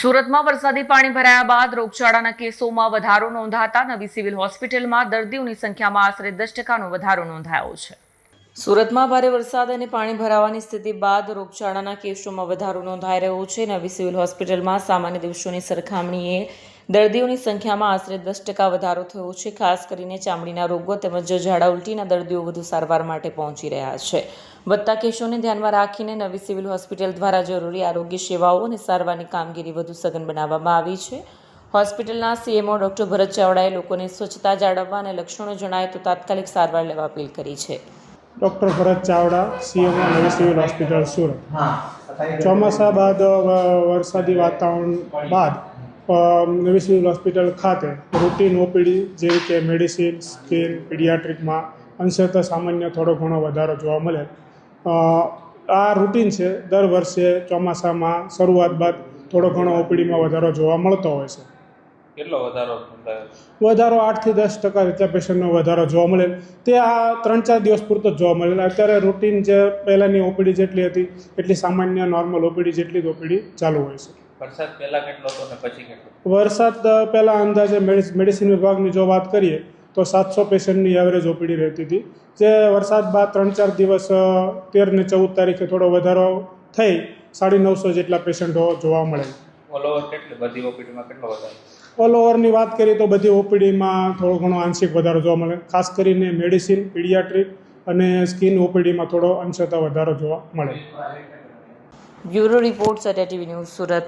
સુરતમાં વરસાદી પાણી ભરાયા બાદ રોગચાળાના કેસોમાં વધારો નોંધાતા નવી સિવિલ હોસ્પિટલમાં દર્દીઓની સંખ્યામાં આશરે 10% વધારો નોંધાયો છે। સુરતમાં ભારે વરસાદ અને પાણી ભરાવાની સ્થિતિ બાદ રોગચાળાના કેસોમાં વધારો નોંધાઈ રહ્યો છે। નવી સિવિલ હોસ્પિટલમાં સામાન્ય દિવસોની સરખામણીએ દર્દીઓની સંખ્યામાં આશરે 10% વધારો થયો છે। ખાસ કરીને ચામડીના રોગો તેમજ ઝાડા ઉલટીના દર્દીઓ વધુ સારવાર માટે પહોંચી રહ્યા છે। વધતા કેસોને ધ્યાનમાં રાખીને નવી સિવિલ હોસ્પિટલ દ્વારા જરૂરી આરોગ્ય સેવાઓ અને સારવારની કામગીરી વધુ સઘન બનાવવામાં આવી છે। હોસ્પિટલના સીએમઓ ડોક્ટર ભરત ચાવડાએ લોકોને સ્વચ્છતા જાળવવા અને લક્ષણો જણાય તો તાત્કાલિક સારવાર લેવા અપીલ કરી છે। ડૉક્ટર ભરત ચાવડા, સીએમઓ નવી સિવિલ હોસ્પિટલ સુરત। ચોમાસા બાદ વરસાદી વાતાવરણ બાદ નવી સિવિલ હોસ્પિટલ ખાતે રૂટીન ઓપીડી જેવી કે મેડિસિન, સ્કિન, પીડિયાટ્રિકમાં અંશતઃ સામાન્ય થોડો ઘણો વધારો જોવા મળે। આ રૂટીન છે। દર વર્ષે ચોમાસામાં શરૂઆત બાદ થોડો ઘણો ઓપીડીમાં વધારો જોવા મળતો હોય છે। કેટલો વધારો વધારો 8 થી 10% જેટલા પેશન્ટનો વધારો જોવા મળે। તે આ 3-4 દિવસ પૂરતો જ જોવા મળે। અત્યારે રૂટીન જે પહેલાંની ઓપીડી જેટલી હતી એટલી સામાન્ય નોર્મલ ઓપીડી જેટલી જ ઓપીડી ચાલુ હોય છે। વરસાદ પહેલા કેટલો હતો ને પછી કેટલો? વરસાદ પહેલાં અંદાજે મેડિસિન વિભાગની જો વાત કરીએ તો 700 પેશન્ટની એવરેજ ઓપીડી રહેતી હતી, જે વરસાદ બાદ 3-4 દિવસ 13 ને 14 તારીખે થોડો વધારો થઈ 950 જેટલા પેશન્ટો જોવા મળે। ઓલ ઓવર કેટલી બધી ઓપીડીમાં કેટલો વધારો? ઓલ ઓવરની વાત કરીએ તો બધી ઓપીડીમાં થોડો ઘણો આંશિક વધારો જોવા મળે। ખાસ કરીને મેડિસિન, પીડિયાટ્રિક અને સ્કિન ઓપીડીમાં થોડો અંશતઃ વધારો જોવા મળે। Bureau report, Satya TV news, Surat.